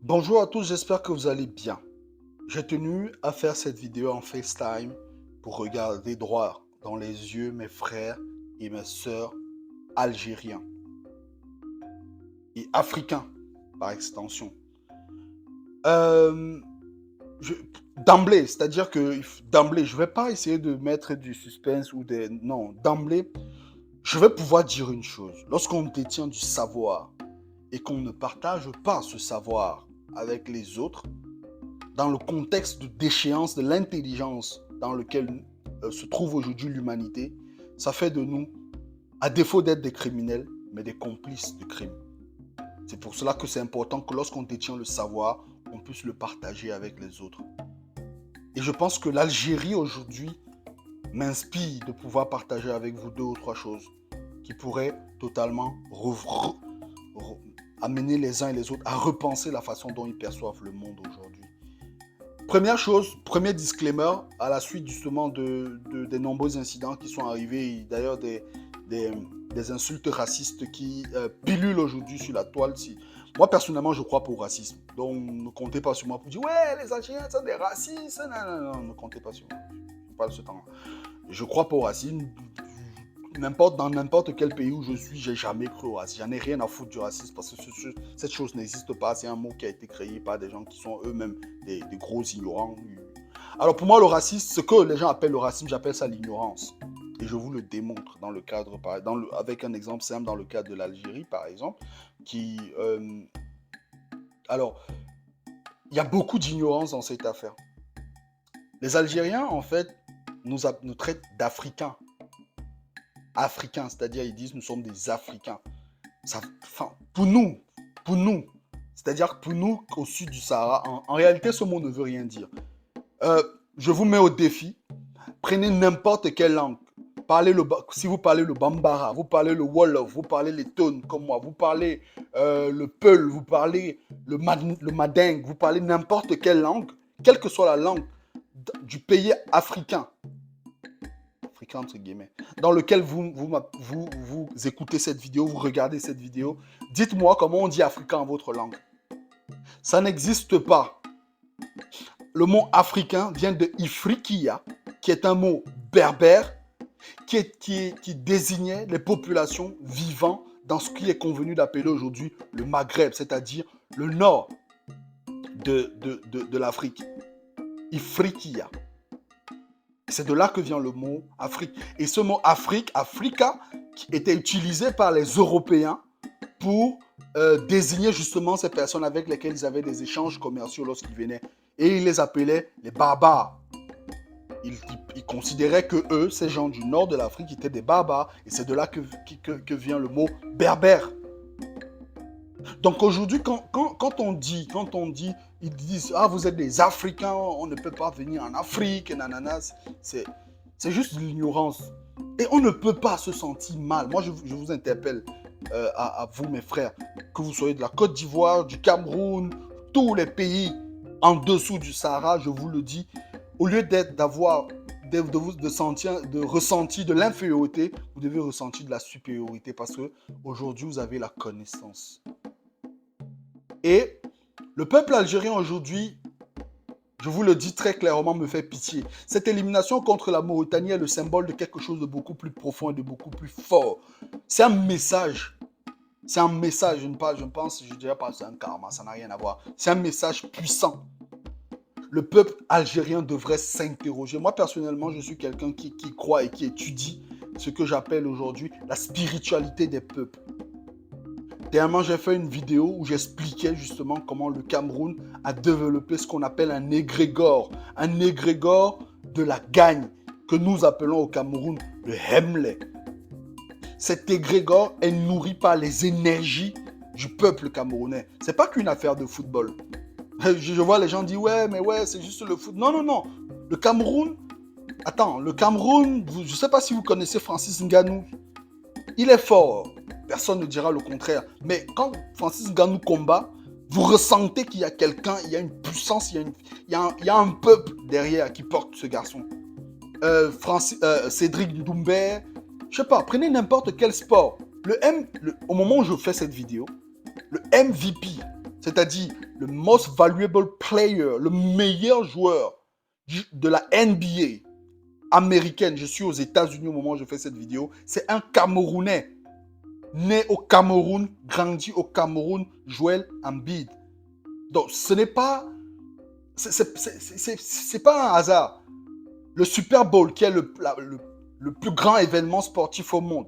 Bonjour à tous, j'espère que vous allez bien. J'ai tenu à faire cette vidéo en FaceTime pour regarder droit dans les yeux mes frères et mes sœurs algériens et africains par extension. Euh, je- D'emblée, c'est-à-dire que d'emblée, je ne vais pas essayer de mettre du suspense ou des... Non, d'emblée, je vais pouvoir dire une chose. Lorsqu'on détient du savoir et qu'on ne partage pas ce savoir avec les autres, dans le contexte de déchéance de l'intelligence dans lequel se trouve aujourd'hui l'humanité, ça fait de nous, à défaut d'être des criminels, mais des complices de crimes. C'est pour cela que c'est important que lorsqu'on détient le savoir, on puisse le partager avec les autres. Et je pense que l'Algérie aujourd'hui m'inspire de pouvoir partager avec vous deux ou trois choses qui pourraient totalement amener les uns et les autres à repenser la façon dont ils perçoivent le monde aujourd'hui. Première chose, premier disclaimer, à la suite justement des nombreux incidents qui sont arrivés, d'ailleurs des insultes racistes qui pilulent aujourd'hui sur la toile. Moi, personnellement, je crois pas au racisme. Donc, ne comptez pas sur moi pour dire « Ouais, les Algériens sont des racistes. » Non, non, non, ne comptez pas sur moi. Je pas de ce temps-là. Je crois pas au racisme. Dans n'importe quel pays où je suis, j'ai jamais cru au racisme. J'en ai rien à foutre du racisme parce que cette chose n'existe pas. C'est un mot qui a été créé par des gens qui sont eux-mêmes des gros ignorants. Alors pour moi, le racisme, ce que les gens appellent le racisme, j'appelle ça l'ignorance. Et je vous le démontre dans le cadre, avec un exemple simple, dans le cadre de l'Algérie, par exemple, qui... alors, il y a beaucoup d'ignorance dans cette affaire. Les Algériens, en fait, nous traitent d'Africains. Africains, c'est-à-dire ils disent nous sommes des Africains. Pour nous, c'est-à-dire que pour nous, au sud du Sahara, en réalité, ce mot ne veut rien dire. Je vous mets au défi, prenez n'importe quelle langue. Si vous parlez le Bambara, vous parlez le Wolof, vous parlez les Tones comme moi, vous parlez le Peul, vous parlez le Manding, vous parlez n'importe quelle langue, quelle que soit la langue du pays africain, entre guillemets, dans lequel vous écoutez cette vidéo, vous regardez cette vidéo, dites-moi comment on dit africain en votre langue. Ça n'existe pas. Le mot africain vient de Ifriqiya, qui est un mot berbère, qui désignait les populations vivant dans ce qui est convenu d'appeler aujourd'hui le Maghreb, c'est-à-dire le nord de l'Afrique. Ifriqiya. C'est de là que vient le mot Afrique. Et ce mot Afrique, Africa, qui était utilisé par les Européens pour désigner justement ces personnes avec lesquelles ils avaient des échanges commerciaux lorsqu'ils venaient. Et ils les appelaient les barbares. Ils considéraient que eux, ces gens du nord de l'Afrique, étaient des barbares. Et c'est de là que vient le mot berbère. Donc aujourd'hui, quand on dit, ils disent, ah, vous êtes des Africains, on ne peut pas venir en Afrique, nanana, c'est juste de l'ignorance. Et on ne peut pas se sentir mal. Moi, je vous interpelle à vous, mes frères, que vous soyez de la Côte d'Ivoire, du Cameroun, tous les pays en dessous du Sahara, je vous le dis, au lieu d'avoir de ressentir de l'infériorité, vous devez ressentir de la supériorité parce que aujourd'hui vous avez la connaissance. Et le peuple algérien aujourd'hui, je vous le dis très clairement, me fait pitié. Cette élimination contre la Mauritanie est le symbole de quelque chose de beaucoup plus profond et de beaucoup plus fort. C'est un message. C'est un message, je dirais pas c'est un karma, ça n'a rien à voir. C'est un message puissant. Le peuple algérien devrait s'interroger. Moi, personnellement, je suis quelqu'un qui croit et qui étudie ce que j'appelle aujourd'hui la spiritualité des peuples. Dernièrement, j'ai fait une vidéo où j'expliquais justement comment le Cameroun a développé ce qu'on appelle un égrégore de la gagne, que nous appelons au Cameroun le Hemley. Cet égrégore est nourri par les énergies du peuple camerounais. C'est pas qu'une affaire de football. Je vois les gens dire ouais, mais ouais, c'est juste le foot. Non, non, non. Le Cameroun, je ne sais pas si vous connaissez Francis Ngannou. Il est fort. Personne ne dira le contraire. Mais quand Francis Ngannou combat, vous ressentez qu'il y a quelqu'un, il y a une puissance, il y a un peuple derrière qui porte ce garçon. Cédric Doumbé, je sais pas, prenez n'importe quel sport. Au moment où je fais cette vidéo, le MVP, c'est-à-dire le most valuable player, le meilleur joueur de la NBA américaine. Je suis aux États-Unis au moment où je fais cette vidéo. C'est un Camerounais, né au Cameroun, grandi au Cameroun, Joel Embiid. Donc, ce n'est pas... C'est pas un hasard. Le Super Bowl, qui est le plus grand événement sportif au monde.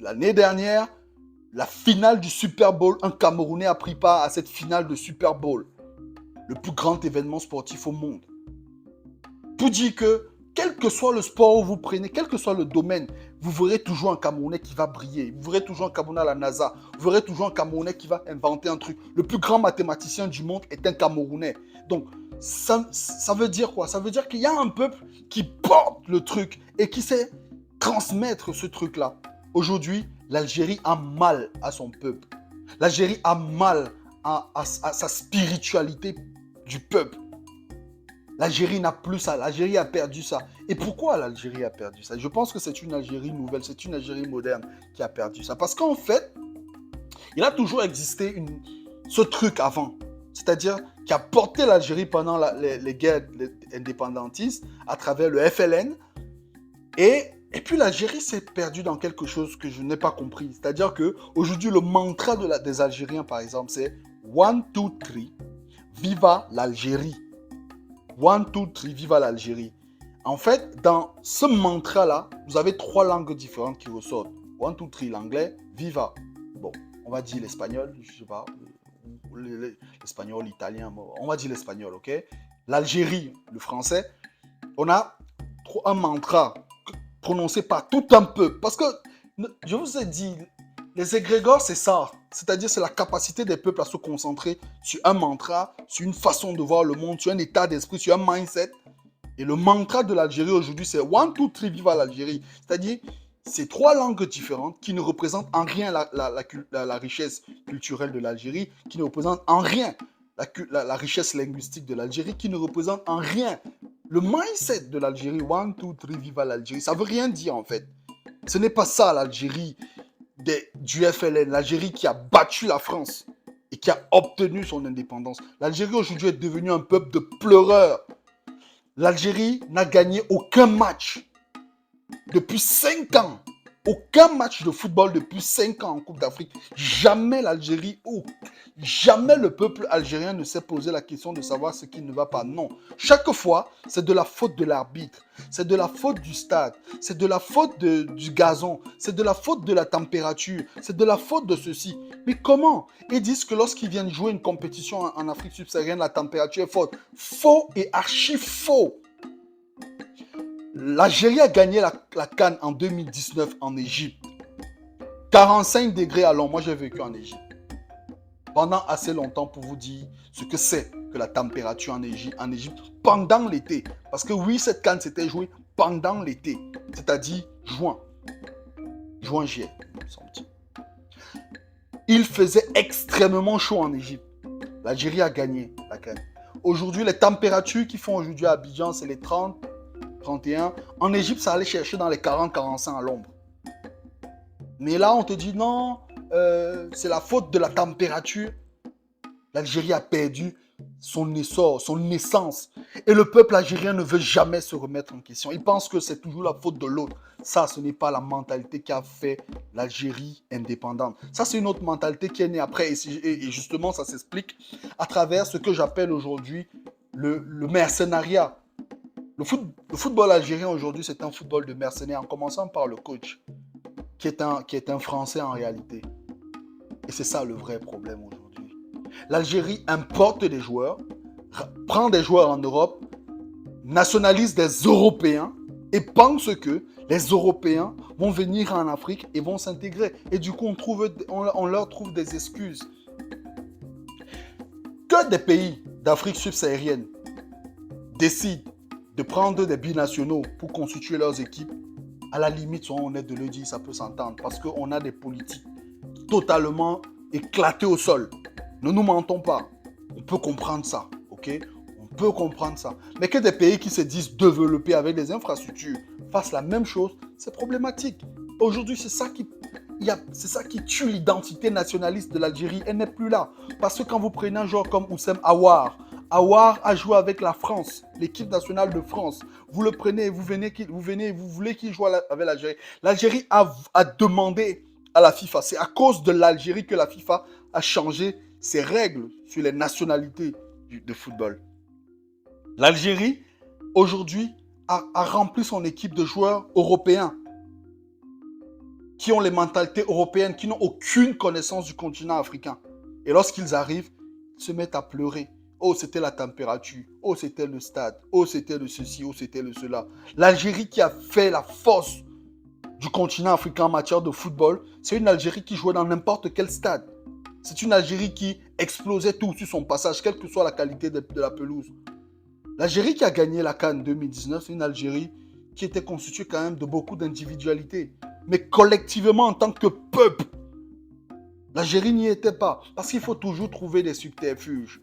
L'année dernière, la finale du Super Bowl, un Camerounais a pris part à cette finale de Super Bowl. Le plus grand événement sportif au monde. Pour dire que, quel que soit le sport où vous prenez, quel que soit le domaine, vous verrez toujours un Camerounais qui va briller. Vous verrez toujours un Camerounais à la NASA. Vous verrez toujours un Camerounais qui va inventer un truc. Le plus grand mathématicien du monde est un Camerounais. Donc, ça veut dire quoi? Ça veut dire qu'il y a un peuple qui porte le truc et qui sait transmettre ce truc-là. Aujourd'hui, l'Algérie a mal à son peuple. L'Algérie a mal à sa spiritualité du peuple. L'Algérie n'a plus ça. L'Algérie a perdu ça. Et pourquoi l'Algérie a perdu ça? Je pense que c'est une Algérie nouvelle, c'est une Algérie moderne qui a perdu ça. Parce qu'en fait, il a toujours existé ce truc avant. C'est-à-dire qui a porté l'Algérie pendant les guerres indépendantistes à travers le FLN. Et puis l'Algérie s'est perdue dans quelque chose que je n'ai pas compris. C'est-à-dire qu'aujourd'hui, le mantra des Algériens, par exemple, c'est « 1, 2, 3, viva l'Algérie ». 1, 2, 3, viva l'Algérie. En fait, dans ce mantra-là, vous avez 3 langues différentes qui ressortent. 1, 2, 3, l'anglais, viva. Bon, on va dire l'espagnol, je ne sais pas, l'espagnol, l'italien, on va dire l'espagnol, ok? L'Algérie, le français, on a un mantra prononcé par tout un peuple. Parce que, je vous ai dit, les égrégores, c'est ça. C'est-à-dire, c'est la capacité des peuples à se concentrer sur un mantra, sur une façon de voir le monde, sur un état d'esprit, sur un mindset. Et le mantra de l'Algérie aujourd'hui, c'est 1, 2, 3, viva l'Algérie. C'est-à-dire, c'est 3 langues différentes qui ne représentent en rien la richesse culturelle de l'Algérie, qui ne représentent en rien la richesse linguistique de l'Algérie, qui ne représente en rien le mindset de l'Algérie. 1, 2, 3, viva l'Algérie. Ça ne veut rien dire en fait. Ce n'est pas ça l'Algérie du FLN, l'Algérie qui a battu la France et qui a obtenu son indépendance. L'Algérie aujourd'hui est devenue un peuple de pleureurs. L'Algérie n'a gagné aucun match depuis 5 ans. Aucun match de football depuis 5 ans en Coupe d'Afrique. Jamais l'Algérie jamais le peuple algérien ne s'est posé la question de savoir ce qui ne va pas. Non. Chaque fois, c'est de la faute de l'arbitre. C'est de la faute du stade. C'est de la faute du gazon. C'est de la faute de la température. C'est de la faute de ceci. Mais comment? Ils disent que lorsqu'ils viennent jouer une compétition en Afrique subsaharienne, la température est forte. Faux et archi faux. L'Algérie a gagné la CAN en 2019 en Égypte. 45 degrés à l'ombre. Moi, j'ai vécu en Égypte. Pendant assez longtemps pour vous dire ce que c'est que la température en Égypte pendant l'été. Parce que oui, cette CAN s'était jouée pendant l'été. C'est-à-dire juin. Juin-juillet, me semble-t-il. Il faisait extrêmement chaud en Égypte. L'Algérie a gagné la CAN. Aujourd'hui, les températures qui font aujourd'hui à Abidjan, c'est les 30, 31. En Égypte, ça allait chercher dans les 40-45 à l'ombre. Mais là, on te dit non, c'est la faute de la température. L'Algérie a perdu son essor, son naissance. Et le peuple algérien ne veut jamais se remettre en question. Il pense que c'est toujours la faute de l'autre. Ça, ce n'est pas la mentalité qui a fait l'Algérie indépendante. Ça, c'est une autre mentalité qui est née après. Et justement, ça s'explique à travers ce que j'appelle aujourd'hui le mercenariat. Le football algérien aujourd'hui, c'est un football de mercenaires, en commençant par le coach, qui est un Français en réalité. Et c'est ça le vrai problème aujourd'hui. L'Algérie importe des joueurs, prend des joueurs en Europe, nationalise des Européens et pense que les Européens vont venir en Afrique et vont s'intégrer. Et du coup, on leur trouve des excuses. Que des pays d'Afrique subsaharienne décident de prendre des binationaux pour constituer leurs équipes, à la limite, soyons honnêtes de le dire, ça peut s'entendre. Parce qu'on a des politiques totalement éclatées au sol. Ne nous mentons pas. On peut comprendre ça, ok? On peut comprendre ça. Mais que des pays qui se disent développés avec des infrastructures fassent la même chose, c'est problématique. Aujourd'hui, c'est ça qui C'est ça qui tue l'identité nationaliste de l'Algérie. Elle n'est plus là. Parce que quand vous prenez un joueur comme Oussem Aouar, Aouar a joué avec la France, l'équipe nationale de France. Vous le prenez, vous voulez qu'il joue avec l'Algérie. L'Algérie a demandé à la FIFA. C'est à cause de l'Algérie que la FIFA a changé ses règles sur les nationalités de football. L'Algérie, aujourd'hui, a rempli son équipe de joueurs européens qui ont les mentalités européennes, qui n'ont aucune connaissance du continent africain. Et lorsqu'ils arrivent, ils se mettent à pleurer. Oh, c'était la température. Oh, c'était le stade. Oh, c'était le ceci. Oh, c'était le cela. L'Algérie qui a fait la force du continent africain en matière de football, c'est une Algérie qui jouait dans n'importe quel stade. C'est une Algérie qui explosait tout sur son passage, quelle que soit la qualité de la pelouse. L'Algérie qui a gagné la CAN 2019, c'est une Algérie qui était constituée quand même de beaucoup d'individualités. Mais collectivement, en tant que peuple, l'Algérie n'y était pas. Parce qu'il faut toujours trouver des subterfuges.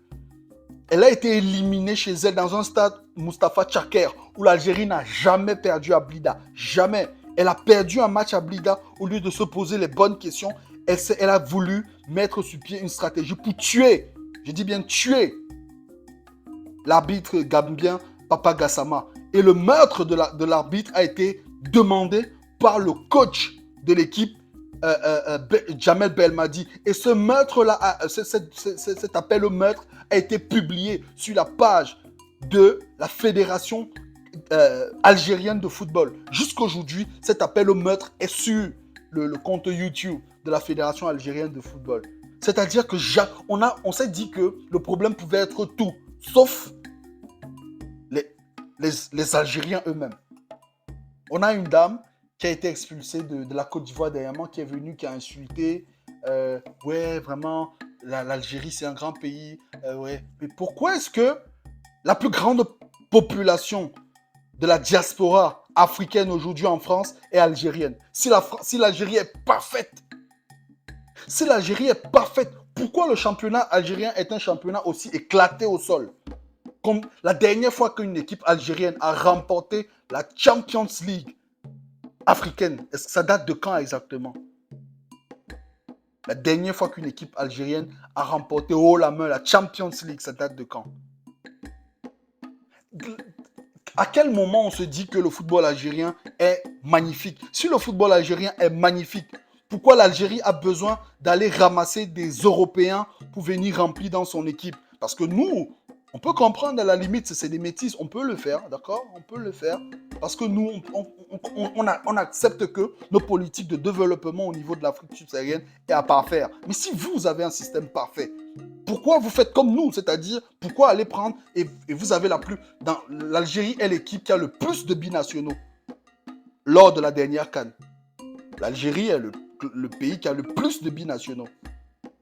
Elle a été éliminée chez elle dans un stade Mustapha Tchaker, où l'Algérie n'a jamais perdu à Blida. Jamais. Elle a perdu un match à Blida au lieu de se poser les bonnes questions. Elle a voulu mettre sur pied une stratégie pour tuer, je dis bien tuer, l'arbitre gambien Papa Gassama. Et le meurtre de l'arbitre a été demandé par le coach de l'équipe, Jamel Belmadi. Et ce meurtre-là, cet appel au meurtre a été publié sur la page de la Fédération algérienne de football. Jusqu'aujourd'hui, cet appel au meurtre est sur le compte YouTube de la Fédération algérienne de football. C'est-à-dire que on s'est dit que le problème pouvait être tout, sauf les Algériens eux-mêmes. On a une dame qui a été expulsée de la Côte d'Ivoire dernièrement, qui est venue, qui a insulté. Ouais, vraiment, l'Algérie, c'est un grand pays. Ouais. Mais pourquoi est-ce que la plus grande population de la diaspora africaine aujourd'hui en France est algérienne? Si l'Algérie est parfaite, pourquoi le championnat algérien est un championnat aussi éclaté au sol? Comme la dernière fois qu'une équipe algérienne a remporté la Champions League africaine, est-ce que ça date de quand exactement? La dernière fois qu'une équipe algérienne a remporté haut la main la Champions League, ça date de quand? À quel moment on se dit que le football algérien est magnifique? Si le football algérien est magnifique, pourquoi l'Algérie a besoin d'aller ramasser des Européens pour venir remplir dans son équipe? Parce que nous, on peut comprendre à la limite, c'est des métis, on peut le faire, d'accord? On peut le faire. Parce que nous, on accepte que nos politiques de développement au niveau de l'Afrique subsaharienne est à parfaire. Mais si vous avez un système parfait, pourquoi vous faites comme nous? C'est-à-dire, pourquoi aller prendre et vous avez l'Algérie est l'équipe qui a le plus de binationaux lors de la dernière CAN. L'Algérie est le pays qui a le plus de binationaux.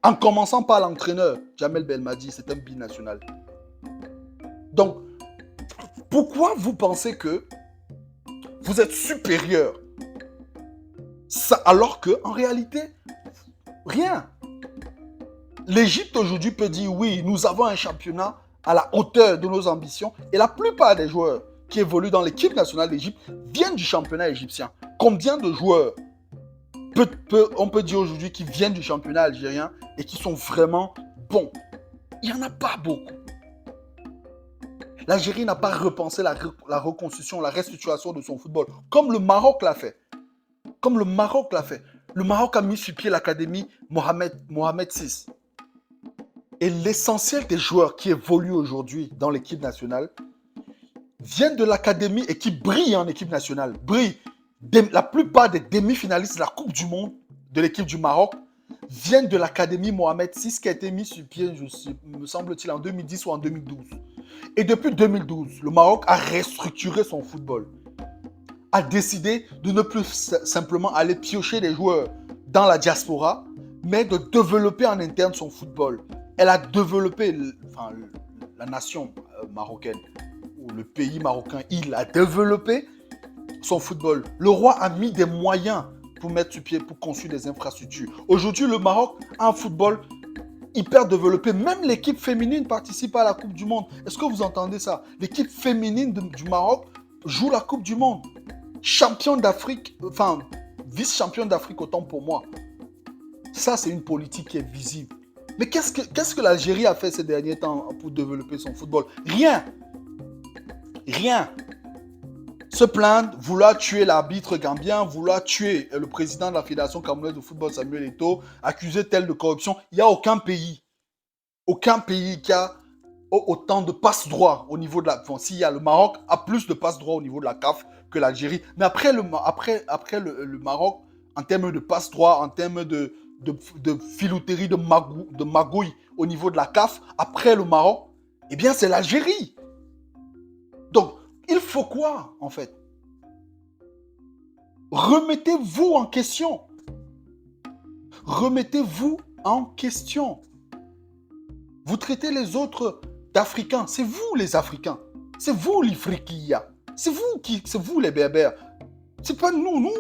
En commençant par l'entraîneur, Jamel Belmadi, c'est un binational. Donc, pourquoi vous pensez que vous êtes supérieur alors que en réalité, rien. L'Égypte aujourd'hui peut dire oui, nous avons un championnat à la hauteur de nos ambitions et la plupart des joueurs qui évoluent dans l'équipe nationale d'Égypte viennent du championnat égyptien. Combien de joueurs on peut dire aujourd'hui qui viennent du championnat algérien et qui sont vraiment bons? Il n'y en a pas beaucoup. L'Algérie n'a pas repensé la reconstruction, la restructuration de son football, comme le Maroc l'a fait. Le Maroc a mis sur pied l'académie Mohamed VI. Et l'essentiel des joueurs qui évoluent aujourd'hui dans l'équipe nationale viennent de l'académie et qui brillent en équipe nationale. La plupart des demi-finalistes de la Coupe du Monde de l'équipe du Maroc viennent de l'académie Mohamed VI qui a été mise sur pied, me semble-t-il, en 2010 ou en 2012. Et depuis 2012, le Maroc a restructuré son football, a décidé de ne plus simplement aller piocher des joueurs dans la diaspora, mais de développer en interne son football. Elle a développé, la nation marocaine, ou le pays marocain, il a développé son football. Le roi a mis des moyens pour mettre sur pied, pour construire des infrastructures. Aujourd'hui, le Maroc a un football hyper développé. Même l'équipe féminine participe à la Coupe du Monde. Est-ce que vous entendez ça? L'équipe féminine du Maroc joue la Coupe du Monde. Championne d'Afrique, vice-championne d'Afrique autant pour moi. Ça, c'est une politique qui est visible. Mais qu'est-ce que l'Algérie a fait ces derniers temps pour développer son football? Rien. Rien. Se plaindre, vouloir tuer l'arbitre gambien, vouloir tuer le président de la Fédération camerounaise de football, Samuel Eto'o, accuser tel de corruption. Il n'y a aucun pays qui a autant de passe-droit au niveau de la... Bon, s'il y a le Maroc a plus de passe-droit au niveau de la CAF que l'Algérie. Mais après le Maroc, en termes de passe-droit, en termes de filouterie, de magouille au niveau de la CAF, après le Maroc, eh bien, c'est l'Algérie. Donc, il faut quoi, en fait? Remettez-vous en question. Remettez-vous en question. Vous traitez les autres d'Africains. C'est vous, les Africains. C'est vous, les Friquillas. C'est vous, les Berbères. C'est pas nous. Nous,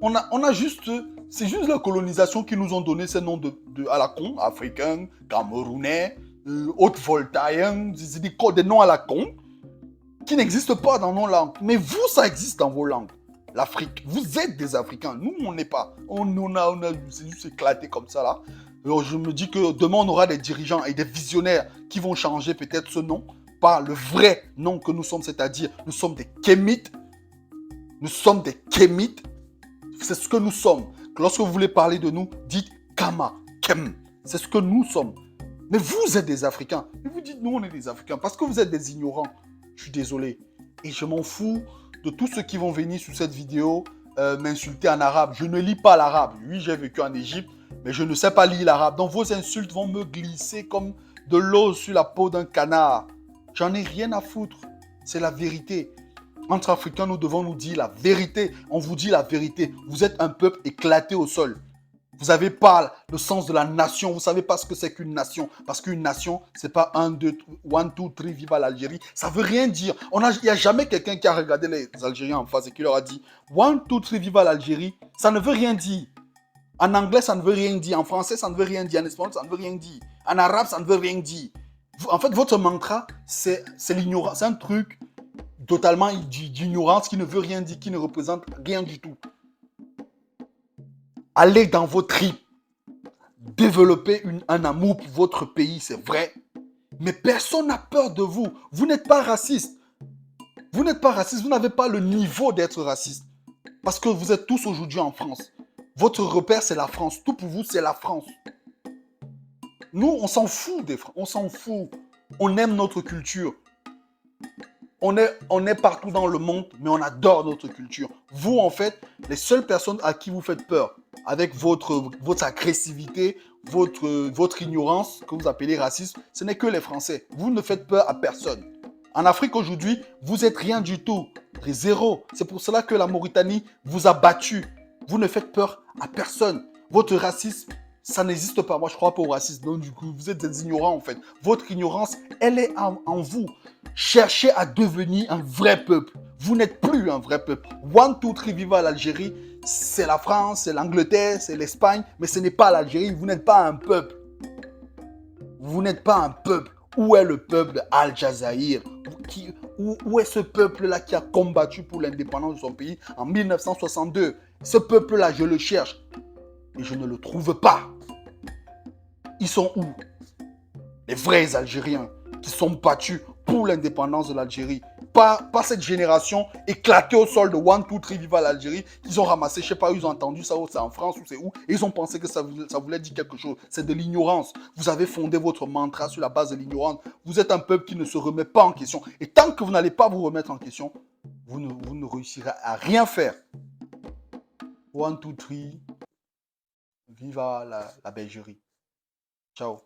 on a juste... C'est juste la colonisation qui nous ont donné ces noms à la con. Africains, Camerounais, Haute-Voltaïens. C'est des noms à la con qui n'existent pas dans nos langues. Mais vous, ça existe dans vos langues. L'Afrique. Vous êtes des Africains. Nous, on n'est pas. On a c'est juste éclaté comme ça, là. Alors, je me dis que demain, on aura des dirigeants et des visionnaires qui vont changer peut-être ce nom par le vrai nom que nous sommes, c'est-à-dire nous sommes des Kémites. Nous sommes des Kémites. C'est ce que nous sommes. Lorsque vous voulez parler de nous, dites Kama, Kem. C'est ce que nous sommes. Mais vous êtes des Africains. Et vous dites, nous, on est des Africains. Parce que vous êtes des ignorants. Je suis désolé. Et je m'en fous de tous ceux qui vont venir sur cette vidéo m'insulter en arabe. Je ne lis pas l'arabe. Oui, j'ai vécu en Égypte, mais je ne sais pas lire l'arabe. Donc vos insultes vont me glisser comme de l'eau sur la peau d'un canard. J'en ai rien à foutre. C'est la vérité. Entre Africains, nous devons nous dire la vérité. On vous dit la vérité. Vous êtes un peuple éclaté au sol. Vous n'avez pas le sens de la nation. Vous ne savez pas ce que c'est qu'une nation. Parce qu'une nation, ce n'est pas 1, 2, 3, viva l'Algérie. Ça ne veut rien dire. Il n'y a jamais quelqu'un qui a regardé les Algériens en face et qui leur a dit 1, 2, 3, viva l'Algérie. Ça ne veut rien dire. En anglais, ça ne veut rien dire. En français, ça ne veut rien dire. En espagnol, ça ne veut rien dire. En arabe, ça ne veut rien dire. En fait, votre mantra, c'est l'ignorance. C'est un truc totalement d'ignorance qui ne veut rien dire, qui ne représente rien du tout. Allez dans vos tripes. Développez un amour pour votre pays, c'est vrai. Mais personne n'a peur de vous. Vous n'êtes pas raciste. Vous n'êtes pas raciste. Vous n'avez pas le niveau d'être raciste. Parce que vous êtes tous aujourd'hui en France. Votre repère, c'est la France. Tout pour vous, c'est la France. Nous, on s'en fout des Français. On s'en fout. On aime notre culture. On est partout dans le monde, mais on adore notre culture. Vous, en fait, les seules personnes à qui vous faites peur, avec votre agressivité, votre ignorance, que vous appelez racisme, ce n'est que les Français. Vous ne faites peur à personne. En Afrique aujourd'hui, vous êtes rien du tout. Zéro. C'est pour cela que la Mauritanie vous a battu. Vous ne faites peur à personne. Votre racisme, ça n'existe pas. Moi, je ne crois pas au racisme. Donc, du coup, vous êtes des ignorants, en fait. Votre ignorance, elle est en vous. Cherchez à devenir un vrai peuple. Vous n'êtes plus un vrai peuple. 1, 2, 3, viva l'Algérie. C'est la France, c'est l'Angleterre, c'est l'Espagne. Mais ce n'est pas l'Algérie. Vous n'êtes pas un peuple. Vous n'êtes pas un peuple. Où est le peuple Al-Jazaïr? Où est ce peuple-là qui a combattu pour l'indépendance de son pays en 1962? Ce peuple-là, je le cherche. Et je ne le trouve pas. Ils sont où? Les vrais Algériens qui sont battus pour l'indépendance de l'Algérie. Pas cette génération éclatée au sol de 1, 2, 3, viva l'Algérie, qu'ils ont ramassé, je ne sais pas où ils ont entendu ça, c'est en France ou c'est où, et ils ont pensé que ça voulait dire quelque chose. C'est de l'ignorance. Vous avez fondé votre mantra sur la base de l'ignorance. Vous êtes un peuple qui ne se remet pas en question. Et tant que vous n'allez pas vous remettre en question, vous ne réussirez à rien faire. 1, 2, 3, viva la Belgérie. Ciao.